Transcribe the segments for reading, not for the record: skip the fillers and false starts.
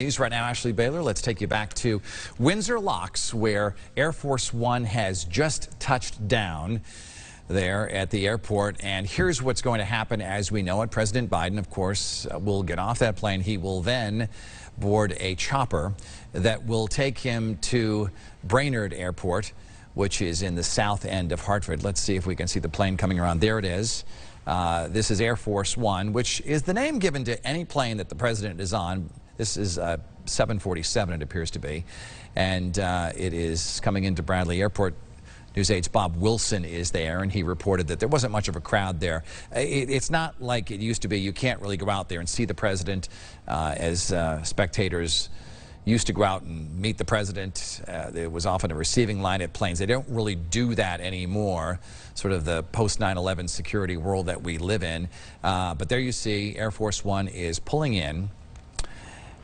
News right now, Ashley Baylor. Let's take you back to Windsor Locks, where Air Force One has just touched down there at the airport. And here's what's going to happen as we know it. President Biden, of course, will get off that plane. He will then board a chopper that will take him to Brainerd Airport, which is in the south end of Hartford. Let's see if we can see the plane coming around. There it is. This is Air Force One, which is the name given to any plane that the president is on. This is 747, it appears to be, and it is coming into Bradley Airport. News 8's Bob Wilson is there, and he reported that there wasn't much of a crowd there. It's not like it used to be. You can't really go out there and see the president as spectators used to go out and meet the president. There was often a receiving line at planes. They don't really do that anymore, sort of the post 9/11 security world that we live in. But there you see Air Force One is pulling in,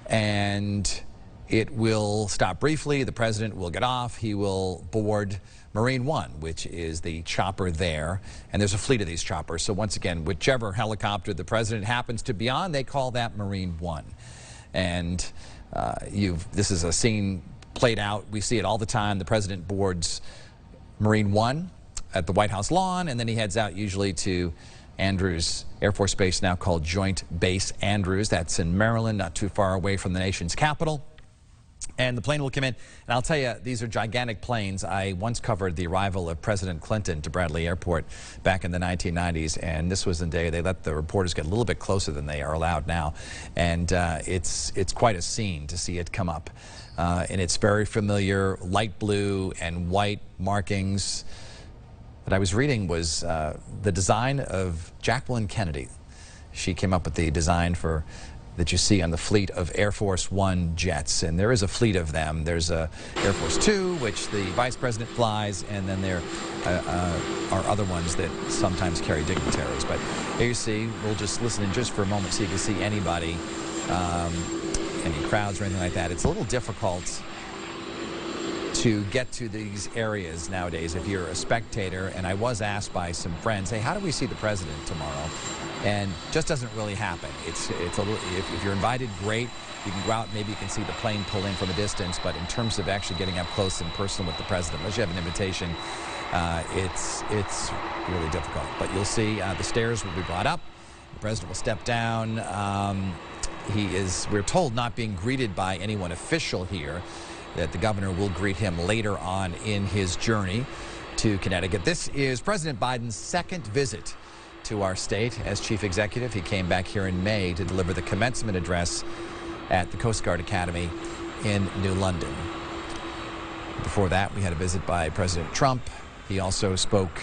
and it will stop briefly. The president will get off. He will board Marine One, which is the chopper there. And there's a fleet of these choppers. So once again, whichever helicopter the president happens to be on, they call that Marine One. And this is a scene played out. We see it all the time. The president boards Marine One at the White House lawn, and then he heads out usually to Andrews Air Force Base, now called Joint Base Andrews. That's in Maryland, not too far away from the nation's capital. And the plane will come in. And I'll tell you, these are gigantic planes. I once covered the arrival of President Clinton to Bradley Airport back in the 1990s. And this was the day they let the reporters get a little bit closer than they are allowed now. And it's quite a scene to see it come up. And it's very familiar, light blue and white markings. What I was reading was the design of Jacqueline Kennedy. She came up with the design that you see on the fleet of Air Force One jets, and there is a fleet of them. There's Air Force Two, which the vice president flies, and then there are other ones that sometimes carry dignitaries. But here you see, we'll just listen in just for a moment so you can see anybody, any crowds or anything like that. It's a little difficult to get to these areas nowadays if you're a spectator. And I was asked by some friends, hey, how do we see the president tomorrow? And just doesn't really happen. It's a little, if you're invited, great. You can go out, maybe you can see the plane pull in from a distance, but in terms of actually getting up close and personal with the president, unless you have an invitation, it's really difficult. But you'll see the stairs will be brought up. The president will step down. He is, we're told, not being greeted by anyone official here, that the governor will greet him later on in his journey to Connecticut. This is President Biden's second visit to our state as chief executive. He came back here in May to deliver the commencement address at the Coast Guard Academy in New London. Before that, we had a visit by President Trump. He also spoke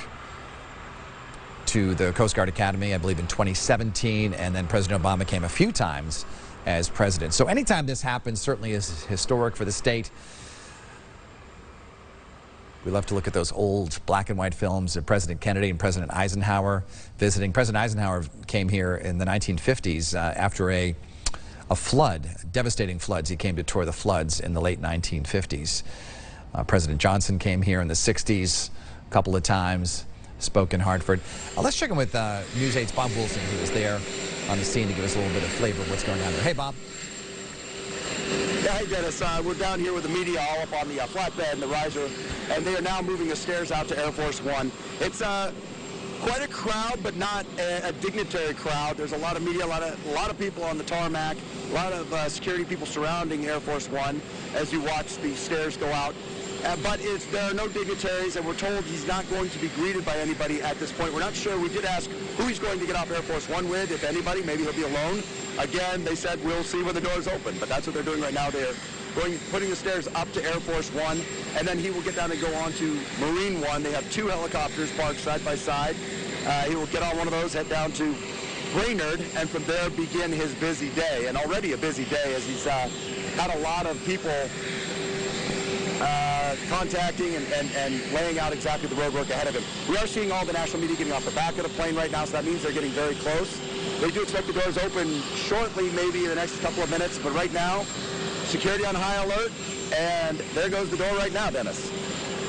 to the Coast Guard Academy, I believe, in 2017, and then President Obama came a few times as president. So anytime this happens certainly is historic for the state. We love to look at those old black and white films of President Kennedy and President Eisenhower visiting. President Eisenhower came here in the 1950s after a flood, devastating floods. He came to tour the floods in the late 1950s. President Johnson came here in the 60s a couple of times, spoke in Hartford. Let's check in with News 8's Bob Wilson, who was there on the scene to give us a little bit of flavor of what's going on there. Hey, Bob. Yeah, hey, Dennis. We're down here with the media all up on the flatbed and the riser, and they are now moving the stairs out to Air Force One. It's quite a crowd, but not a dignitary crowd. There's a lot of media, a lot of people on the tarmac, a lot of security people surrounding Air Force One as you watch the stairs go out. But there are no dignitaries, and we're told he's not going to be greeted by anybody at this point. We're not sure. We did ask who he's going to get off Air Force One with, if anybody. Maybe he'll be alone. Again, they said we'll see when the doors open, but that's what they're doing right now. They're putting the stairs up to Air Force One, and then he will get down and go on to Marine One. They have two helicopters parked side by side. He will get on one of those, head down to Brainerd, and from there begin his busy day. And already a busy day, as he's had a lot of people contacting and laying out exactly the roadwork ahead of him. We are seeing all the national media getting off the back of the plane right now, so that means they're getting very close. They do expect the doors open shortly, maybe in the next couple of minutes, but right now, security on high alert, and there goes the door right now, Dennis.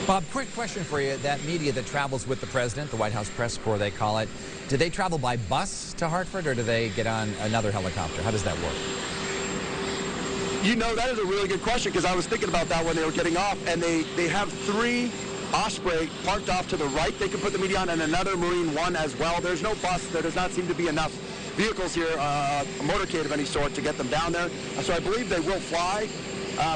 Bob, quick question for you. That media that travels with the president, the White House press corps they call it, do they travel by bus to Hartford, or do they get on another helicopter? How does that work? You know, that is a really good question, because I was thinking about that when they were getting off, and they have 3 Osprey parked off to the right they can put the media on, and another Marine One as well. There's no bus. There does not seem to be enough vehicles here, a motorcade of any sort, to get them down there. So I believe they will fly,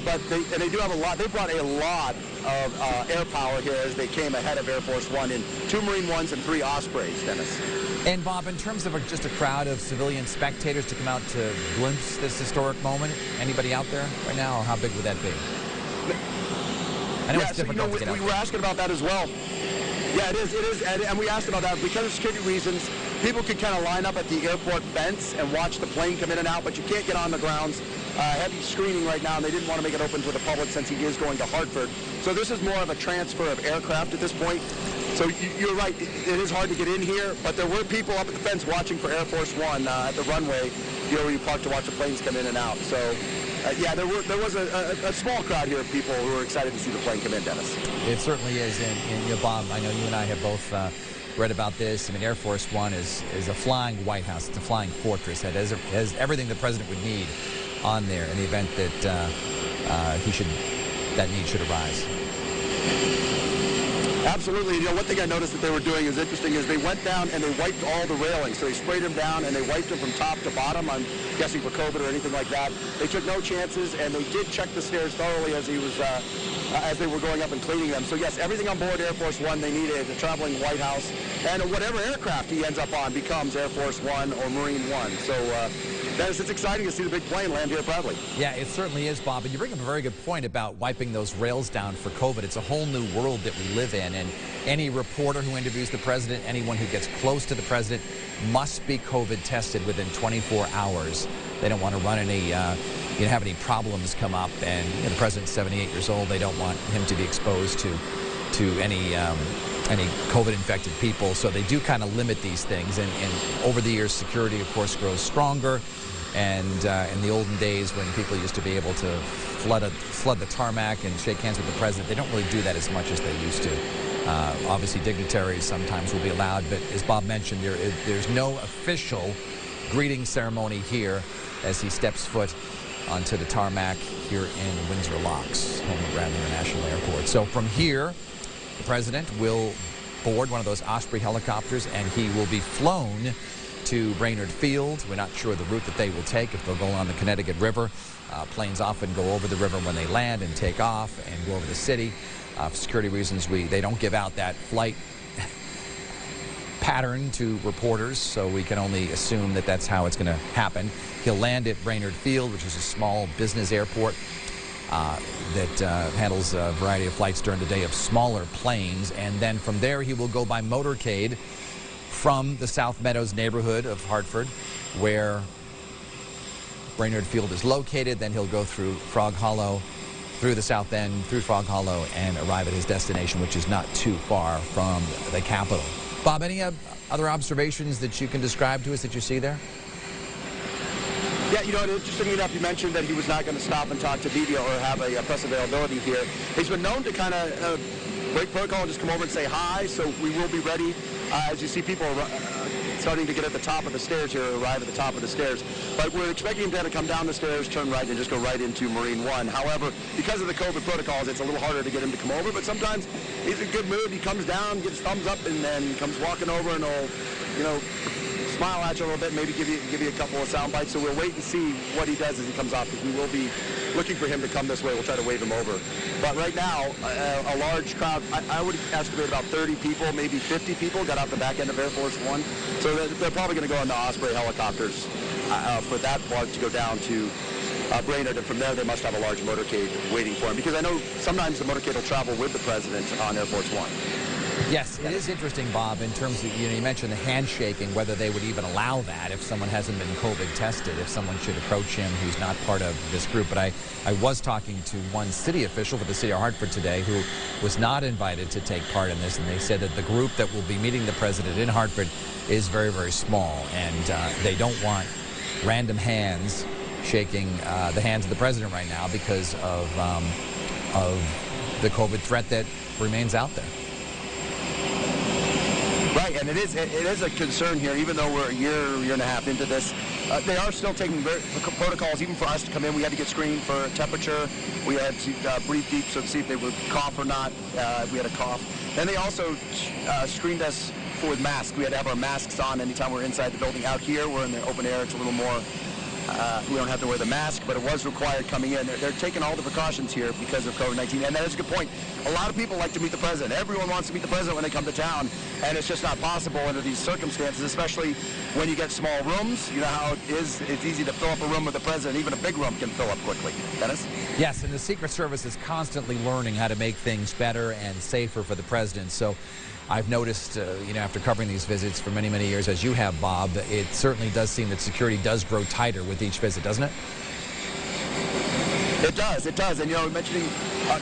but they do have a lot. They brought a lot of air power here as they came ahead of Air Force One in 2 Marine Ones and 3 Ospreys, Dennis. And Bob, in terms of just a crowd of civilian spectators to come out to glimpse this historic moment, anybody out there right now, or how big would that be? I know it's difficult to get out we were asking about that as well. Yeah, it is, and we asked about that because of security reasons. People could kind of line up at the airport fence and watch the plane come in and out, but you can't get on the grounds. Heavy screening right now, and they didn't want to make it open to the public since he is going to Hartford. So this is more of a transfer of aircraft at this point. So you're right, it is hard to get in here, but there were people up at the fence watching for Air Force One at the runway, where you park to watch the planes come in and out. So yeah, there was a small crowd here of people who were excited to see the plane come in, Dennis. It certainly is, and you know, Bob, I know you and I have both read about this. I mean, Air Force One is a flying White House. It's a flying fortress. It has everything the president would need on there in the event that that need should arise. Absolutely. You know, one thing I noticed that they were doing is interesting is they went down and they wiped all the railings. So they sprayed them down and they wiped them from top to bottom. I'm guessing for COVID or anything like that. They took no chances, and they did check the stairs thoroughly as as they were going up and cleaning them. So yes, everything on board Air Force One they needed, the traveling White House, and whatever aircraft he ends up on becomes Air Force One or Marine One. So Dennis, it's exciting to see the big plane land here proudly. Yeah, it certainly is, Bob. And you bring up a very good point about wiping those rails down for COVID. It's a whole new world that we live in, and any reporter who interviews the president, anyone who gets close to the president, must be COVID tested within 24 hours. They don't want to run any, have any problems come up. And the president's 78 years old. They don't want him to be exposed to any COVID-infected people. So they do kind of limit these things. And over the years, security, of course, grows stronger. And in the olden days, when people used to be able to flood the tarmac and shake hands with the president, they don't really do that as much as they used to. Obviously, dignitaries sometimes will be allowed, but as Bob mentioned, there's no official greeting ceremony here as he steps foot onto the tarmac here in Windsor Locks, home of Bradley International Airport. So from here, the president will board one of those Osprey helicopters, and he will be flown to Brainerd Field. We're not sure the route that they will take, if they'll go on the Connecticut River. Planes often go over the river when they land and take off and go over the city. For security reasons, they don't give out that flight pattern to reporters, so we can only assume that that's how it's going to happen. He'll land at Brainerd Field, which is a small business airport that handles a variety of flights during the day of smaller planes, and then from there he will go by motorcade from the South Meadows neighborhood of Hartford, where Brainerd Field is located. Then he'll go through Frog Hollow, through the South End, through Frog Hollow, and arrive at his destination, which is not too far from the Capitol. Bob, any other observations that you can describe to us that you see there? Yeah, you know, interestingly enough, you mentioned that he was not going to stop and talk to media or have a press availability here. He's been known to kind of break protocol and just come over and say hi, so we will be ready. As you see people starting to get at the top of the stairs here, arrive at the top of the stairs. But we're expecting him to come down the stairs, turn right, and just go right into Marine One. However, because of the COVID protocols, it's a little harder to get him to come over, but sometimes he's in a good mood. He comes down, gets thumbs up, and then comes walking over, and he'll, smile at you a little bit, maybe give you a couple of sound bites. So we'll wait and see what he does as he comes off, because we will be looking for him to come this way. We'll try to wave him over. But right now, a large crowd, I would estimate about 30 people, maybe 50 people got off the back end of Air Force One. So they're probably going to go on the Osprey helicopters for that part to go down to Brainerd, and from there they must have a large motorcade waiting for him, because I know sometimes the motorcade will travel with the president on Air Force One. Yes, it is interesting, Bob, in terms of, you mentioned the handshaking, whether they would even allow that if someone hasn't been COVID tested, if someone should approach him who's not part of this group. But I was talking to one city official for the city of Hartford today who was not invited to take part in this, and they said that the group that will be meeting the president in Hartford is very, very small, and they don't want random hands shaking the hands of the president right now because of the COVID threat that remains out there. Right, and it is a concern here, even though we're a year and a half into this. They are still taking protocols, even for us to come in. We had to get screened for temperature. We had to breathe deep so to see if they would cough or not. We had a cough. Then they also screened us with masks. We had to have our masks on anytime we're inside the building. Out here, we're in the open air. It's a little more, we don't have to wear the mask, but it was required coming in. They're taking all the precautions here because of COVID-19. And that is a good point. A lot of people like to meet the president. Everyone wants to meet the president when they come to town, and it's just not possible under these circumstances, especially when you get small rooms. You know how it is. It's easy to fill up a room with the president. Even a big room can fill up quickly. Dennis? Yes, and the Secret Service is constantly learning how to make things better and safer for the president. So I've noticed, you know, after covering these visits for many, many years, as you have, Bob, it certainly does seem that security does grow tighter with each visit, doesn't it? It does, it does. And, you know, mentioning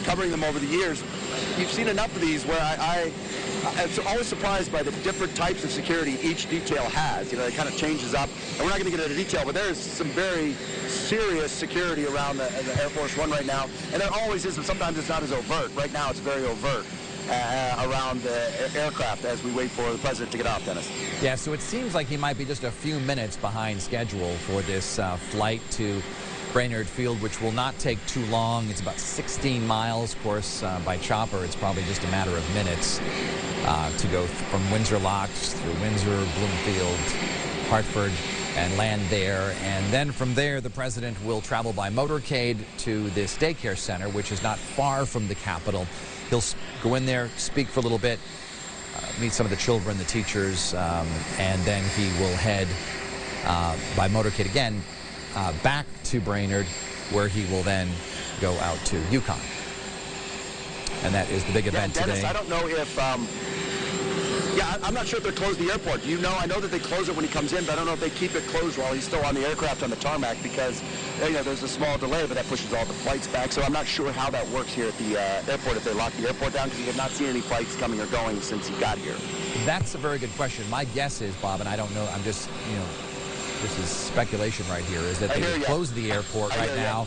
covering them over the years, you've seen enough of these where I'm always surprised by the different types of security each detail has. You know, it kind of changes up. And we're not going to get into detail, but there's some very serious security around the Air Force One right now. And there always is, but sometimes it's not as overt. Right now it's very overt around the aircraft as we wait for the president to get off, Dennis. Yeah, so it seems like he might be just a few minutes behind schedule for this flight to Brainerd Field, which will not take too long. It's about 16 miles. Of course, by chopper, it's probably just a matter of minutes to go from Windsor Locks through Windsor, Bloomfield, Hartford, and land there. And then from there, the president will travel by motorcade to this daycare center, which is not far from the Capitol. He'll go in there, speak for a little bit, meet some of the children, the teachers, and then he will head by motorcade again back to Brainerd, where he will then go out to Yukon. And that is the big event Dennis, today. I don't know if, I'm not sure if they close the airport. Do you know? I know that they close it when he comes in, but I don't know if they keep it closed while he's still on the aircraft on the tarmac because, you know, there's a small delay, but that pushes all the flights back. So I'm not sure how that works here at the airport, if they lock the airport down, because we have not seen any flights coming or going since he got here. That's a very good question. My guess is, Bob, and I don't know, I'm just, you know, this is speculation right here, is that they would close the airport right now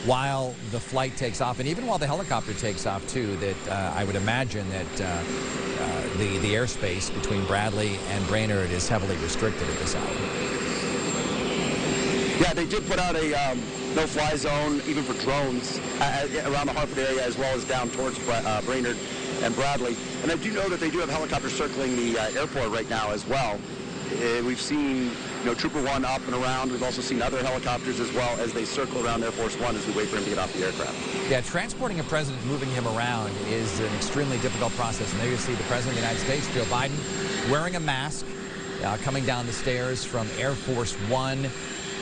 while the flight takes off, and even while the helicopter takes off, too, that I would imagine that the airspace between Bradley and Brainerd is heavily restricted at this hour. Yeah, they did put out a no-fly zone, even for drones, around the Hartford area as well as down towards Brainerd and Bradley. And I do know that they do have helicopters circling the airport right now as well. We've seen, you know, Trooper One up and around. We've also seen other helicopters as well as they circle around Air Force One as we wait for him to get off the aircraft. Yeah, transporting a president, moving him around is an extremely difficult process. And there you see the President of the United States, Joe Biden, wearing a mask, coming down the stairs from Air Force One.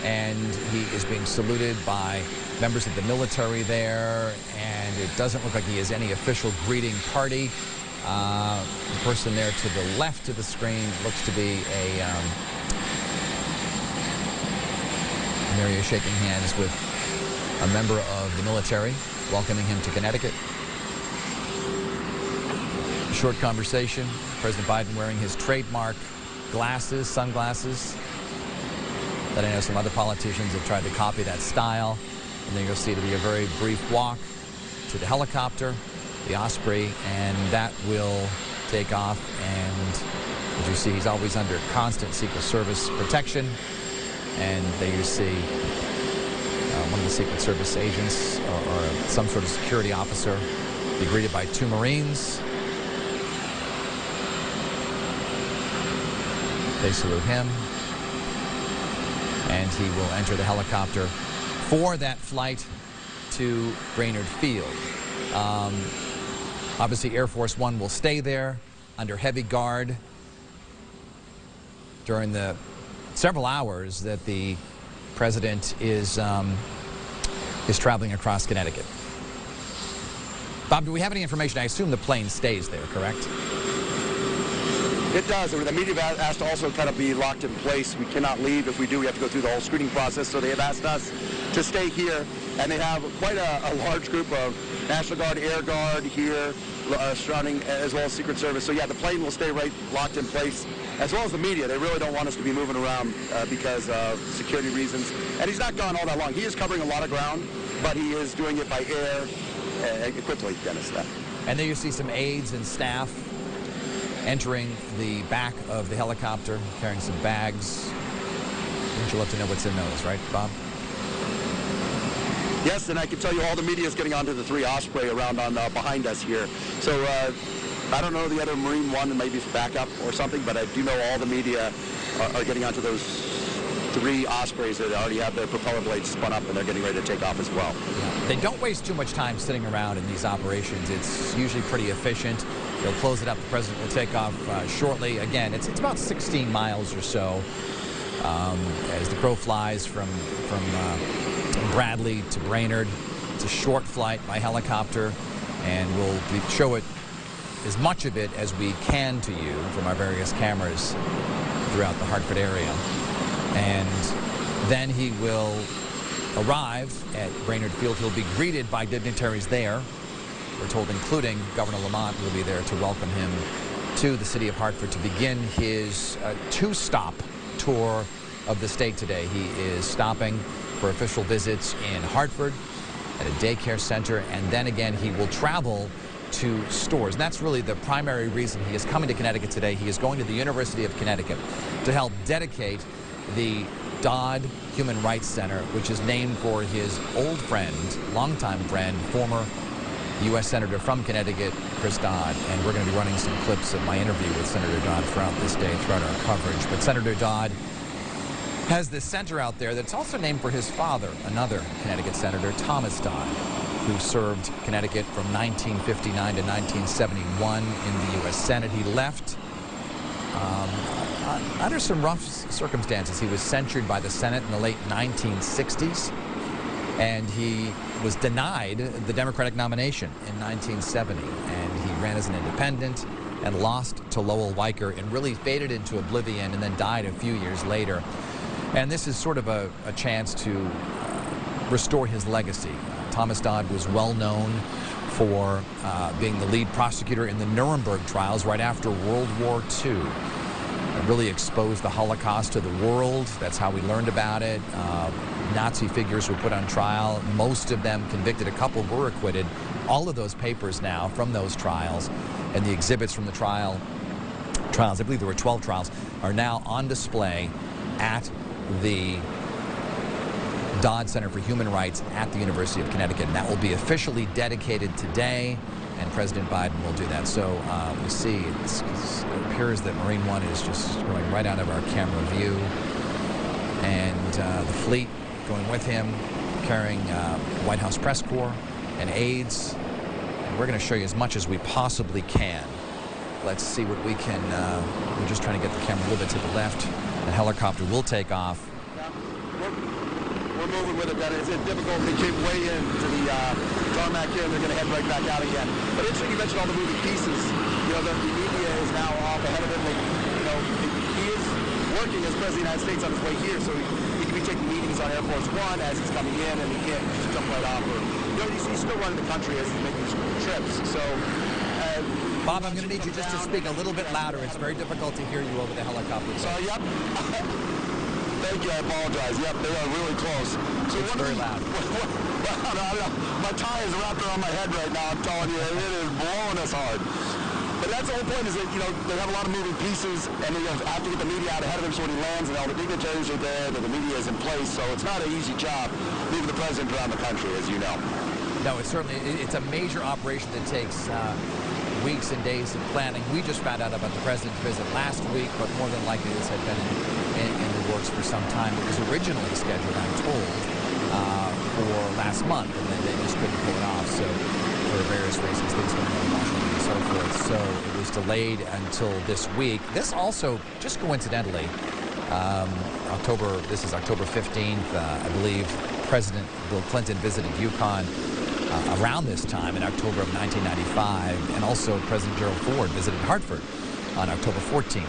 And he is being saluted by members of the military there. And it doesn't look like he has any official greeting party. The person there to the left of the screen looks to be there he is shaking hands with a member of the military, welcoming him to Connecticut. A short conversation. President Biden wearing his trademark glasses, sunglasses, that I know some other politicians have tried to copy that style. And then you'll see it'll be a very brief walk to the helicopter, the Osprey, and that will take off. And as you see, he's always under constant Secret Service protection. And there you see one of the Secret Service agents or some sort of security officer be greeted by 2 Marines. They salute him. And he will enter the helicopter for that flight to Brainerd Field. Obviously, Air Force One will stay there under heavy guard during the several hours that the president is traveling across Connecticut. Bob, do we have any information? I assume the plane stays there, correct? It does. The media have asked to also kind of be locked in place. We cannot leave. If we do, we have to go through the whole screening process. So they have asked us to stay here. And they have quite a large group of National Guard, Air Guard here surrounding, as well as Secret Service. So yeah, the plane will stay right locked in place, as well as the media. They really don't want us to be moving around because of security reasons. And he's not gone all that long. He is covering a lot of ground, but he is doing it by air quickly, Dennis. And there you see some aides and staff entering the back of the helicopter, carrying some bags. Wouldn't you love to know what's in those, right, Bob? Yes, and I can tell you all the media is getting onto the 3 Osprey around on behind us here. So I don't know the other Marine One, maybe for backup or something, but I do know all the media are getting onto those 3 Ospreys that already have their propeller blades spun up, and they're getting ready to take off as well. They don't waste too much time sitting around in these operations. It's usually pretty efficient. They'll close it up. The president will take off shortly. Again, it's about 16 miles or so as the crow flies from Bradley to Brainerd. It's a short flight by helicopter, and we'll show it, as much of it as we can, to you from our various cameras throughout the Hartford area. And then he will arrive at Brainerd Field. He'll be greeted by dignitaries there. We're told including Governor Lamont will be there to welcome him to the city of Hartford to begin his 2-stop tour of the state today. He is stopping for official visits in Hartford at a daycare center, and then again he will travel to stores. And that's really the primary reason he is coming to Connecticut today. He is going to the University of Connecticut to help dedicate the Dodd Human Rights Center, which is named for his old friend, longtime friend, former U.S. Senator from Connecticut, Chris Dodd. And we're going to be running some clips of my interview with Senator Dodd throughout this day, throughout our coverage. But Senator Dodd has this center out there that's also named for his father, another Connecticut Senator, Thomas Dodd, who served Connecticut from 1959 to 1971 in the U.S. Senate. He left under some rough circumstances. He was censured by the Senate in the late 1960s, and he was denied the Democratic nomination in 1970, and he ran as an independent and lost to Lowell Weicker and really faded into oblivion and then died a few years later. And this is sort of a chance to restore his legacy. Thomas Dodd was well known for being the lead prosecutor in the Nuremberg trials right after World War II. It really exposed the Holocaust to the world. That's how we learned about it. Nazi figures were put on trial. Most of them convicted. A couple were acquitted. All of those papers now from those trials and the exhibits from the trials, I believe there were 12 trials, are now on display at the Dodd Center for Human Rights at the University of Connecticut. And that will be officially dedicated today, and President Biden will do that. So we see it appears that Marine One is just going right out of our camera view, and the fleet going with him, carrying White House press corps and aides. And we're going to show you as much as we possibly can. Let's see what we can. We're just trying to get the camera a little bit to the left. The helicopter will take off. We're moving with it, Dennis. It's difficult. They came way into the tarmac here, and they're going to head right back out again. But interesting you mentioned all the moving pieces. You know, the media is now off ahead of him. You know, he is working as President of the United States on his way here, so he can be taking meetings on Air Force One as he's coming in, and he can't just jump right off. Or, you know, he's still running the country as he's making trips. So, Bob, I'm going to need you just to speak a little bit louder. It's very difficult to hear you over the helicopter. Sorry, yep. Thank you, I apologize. Yep, they are really close. So it's very loud. My tie is wrapped around my head right now, I'm telling you. It is blowing us hard. But that's the whole point, is that, you know, they have a lot of moving pieces, and they have to get the media out ahead of him so when he lands, and all the dignitaries are there, that the media is in place. So it's not an easy job moving the president around the country, as you know. No, it's a major operation that takes weeks and days of planning. We just found out about the president's visit last week, but more than likely this had been in the works for some time. It was originally scheduled, I'm told, for last month, and then they just couldn't pull it off. So for various reasons, things going on in Washington and so forth. So it was delayed until this week. This also, just coincidentally, this is October 15th, I believe President Bill Clinton visited Yukon around this time in October of 1995, and also President Gerald Ford visited Hartford on October 14th,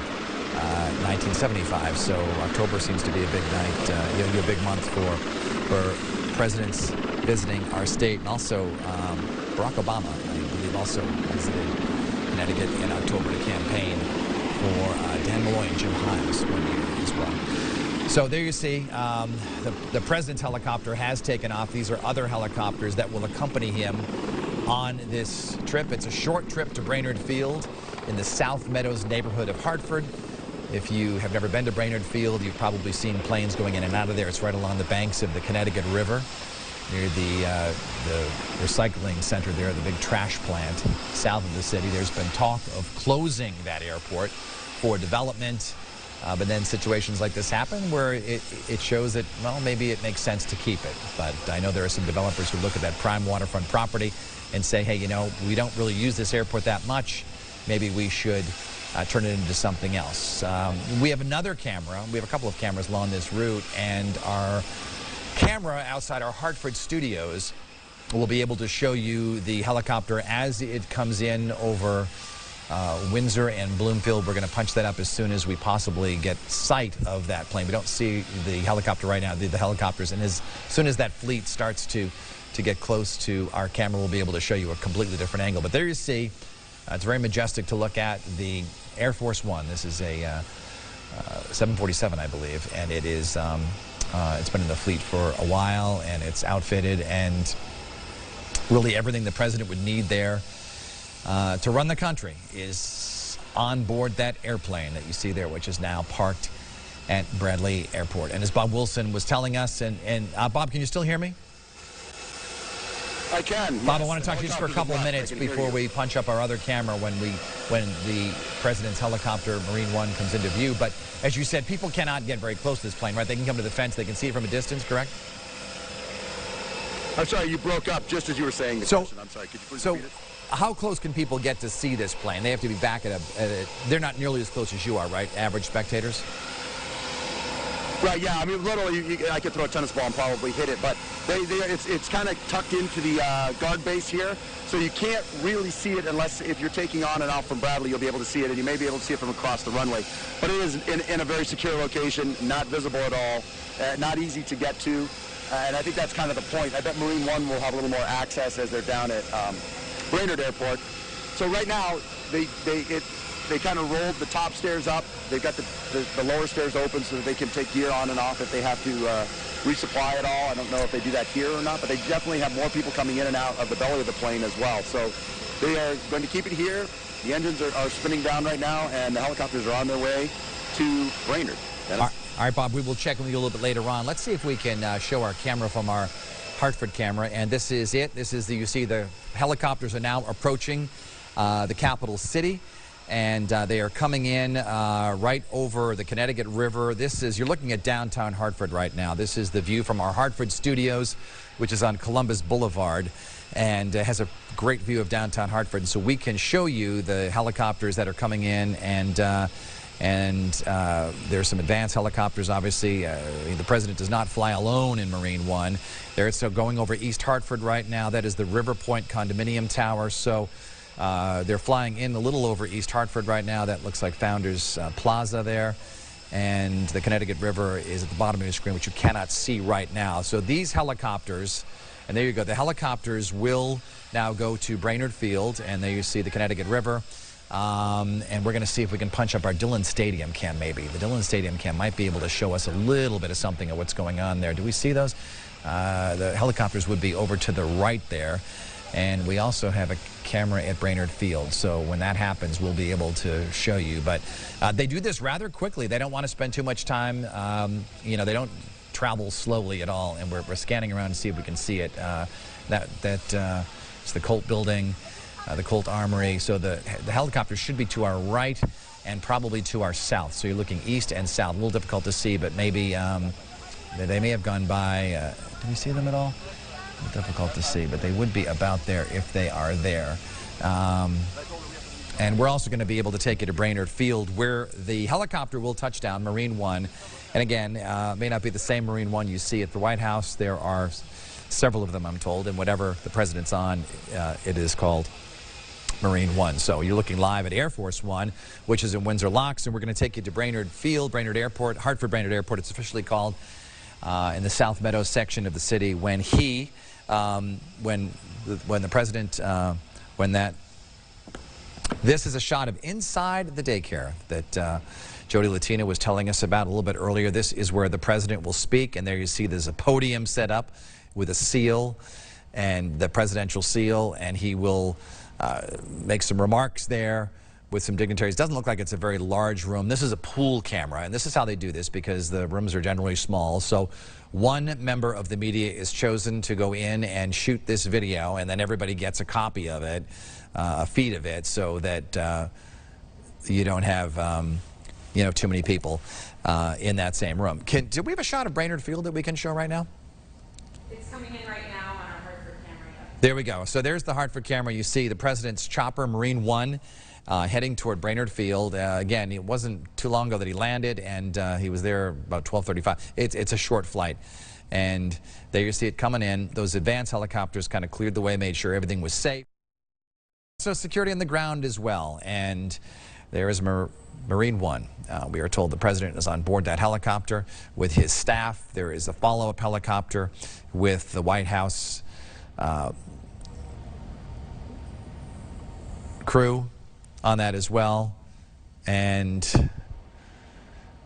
1975. So October seems to be a big night, a big month for presidents visiting our state. And also Barack Obama, I believe, also visited Connecticut in October to campaign for Dan Malloy and Jim Himes one year as well. So there you see, the president's helicopter has taken off. These are other helicopters that will accompany him on this trip. It's a short trip to Brainerd Field in the South Meadows neighborhood of Hartford. If you have never been to Brainerd Field, you've probably seen planes going in and out of there. It's right along the banks of the Connecticut River, near the recycling center there, the big trash plant south of the city. There's been talk of closing that airport for development, but then situations like this happen where it shows that, well, maybe it makes sense to keep it. But I know there are some developers who look at that prime waterfront property and say, hey, you know, we don't really use this airport that much. Maybe we should turn it into something else. We have another camera. We have a couple of cameras along this route, and our camera outside our Hartford studios will be able to show you the helicopter as it comes in over Windsor and Bloomfield. We're going to punch that up as soon as we possibly get sight of that plane. We don't see the helicopter right now, the helicopters, and as soon as that fleet starts to get close to our camera, we'll be able to show you a completely different angle. But there you see, it's very majestic to look at, the Air Force One. This is a 747, I believe, and it is it's been in the fleet for a while, and it's outfitted, and really everything the president would need there to run the country is on board that airplane that you see there, which is now parked at Bradley Airport. And as Bob Wilson was telling us, and Bob, can you still hear me? I can. Bob, yes. I want to talk to you just for a couple of minutes before we punch up our other camera when the president's helicopter, Marine One, comes into view. But as you said, people cannot get very close to this plane, right? They can come to the fence, they can see it from a distance, correct? I'm sorry, you broke up just as you were saying the question. I'm sorry, could you please repeat it? How close can people get to see this plane? They have to be back at they're not nearly as close as you are, right? Average spectators? Right, yeah, I mean, literally, I could throw a tennis ball and probably hit it, but it's kind of tucked into the guard base here, so you can't really see it unless if you're taking on and off from Bradley, you'll be able to see it, and you may be able to see it from across the runway. But it is in a very secure location, not visible at all, not easy to get to, and I think that's kind of the point. I bet Marine One will have a little more access as they're down at Brainerd Airport. So right now, they kind of rolled the top stairs up. They've got the lower stairs open so that they can take gear on and off if they have to resupply it all. I don't know if they do that here or not, but they definitely have more people coming in and out of the belly of the plane as well. So they are going to keep it here. The engines are spinning down right now, and the helicopters are on their way to Brainerd. All right, Bob, we will check with you a little bit later on. Let's see if we can show our camera from our Hartford camera, and this is it. This is you see the helicopters are now approaching the capital city. And they are coming in right over the Connecticut River. You're looking at downtown Hartford right now. This is the view from our Hartford studios, which is on Columbus Boulevard, and has a great view of downtown Hartford. So we can show you the helicopters that are coming in, and there's some advanced helicopters, obviously. The president does not fly alone in Marine One. They're still going over East Hartford right now. That is the River Point Condominium Tower. So they're flying in a little over East Hartford right now. That looks like Founders Plaza there. And the Connecticut River is at the bottom of your screen, which you cannot see right now. So these helicopters, and there you go, the helicopters will now go to Brainerd Field, and there you see the Connecticut River. And we're going to see if we can punch up our Dillon Stadium cam, maybe. The Dillon Stadium cam might be able to show us a little bit of something of what's going on there. Do we see those? The helicopters would be over to the right there. And we also have a camera at Brainerd Field, so when that happens, we'll be able to show you. But they do this rather quickly. They don't want to spend too much time. You know, they don't travel slowly at all, and we're scanning around to see if we can see it. It's the Colt building, the Colt Armory. So the helicopter should be to our right and probably to our south. So you're looking east and south. A little difficult to see, but maybe they may have gone by. Do we see them at all? Difficult to see, but they would be about there if they are there. And we're also going to be able to take you to Brainerd Field, where the helicopter will touch down, Marine One. And again, may not be the same Marine One you see at the White House. There are several of them, I'm told, and whatever the president's on, it is called Marine One. So you're looking live at Air Force One, which is in Windsor Locks, and we're going to take you to Brainerd Field, Brainerd Airport, Hartford Brainerd Airport, it's officially called, in the South Meadows section of the city, when the president, this is a shot of inside the daycare that Jody Latina was telling us about a little bit earlier. This is where the president will speak, and there you see there's a podium set up with a seal and the presidential seal, and he will make some remarks there with some dignitaries. Doesn't look like it's a very large room. This is a pool camera, and this is how they do this because the rooms are generally small. So one member of the media is chosen to go in and shoot this video, and then everybody gets a copy of it, a feed of it, so that you don't have too many people in that same room. Do we have a shot of Brainerd Field that we can show right now? It's coming in right now on our Hartford camera. There we go. So there's the Hartford camera. You see the president's chopper, Marine One, heading toward Brainerd Field. Again, it wasn't too long ago that he landed, and he was there about 12:35. It's a short flight. And there you see it coming in. Those advanced helicopters kind of cleared the way, made sure everything was safe. So security on the ground as well. And there is Marine One. We are told the president is on board that helicopter with his staff. There is a follow-up helicopter with the White House crew on that as well. And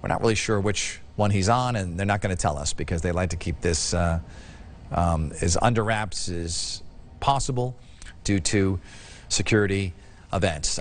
we're not really sure which one he's on, and they're not going to tell us because they like to keep this as under wraps as possible due to security events.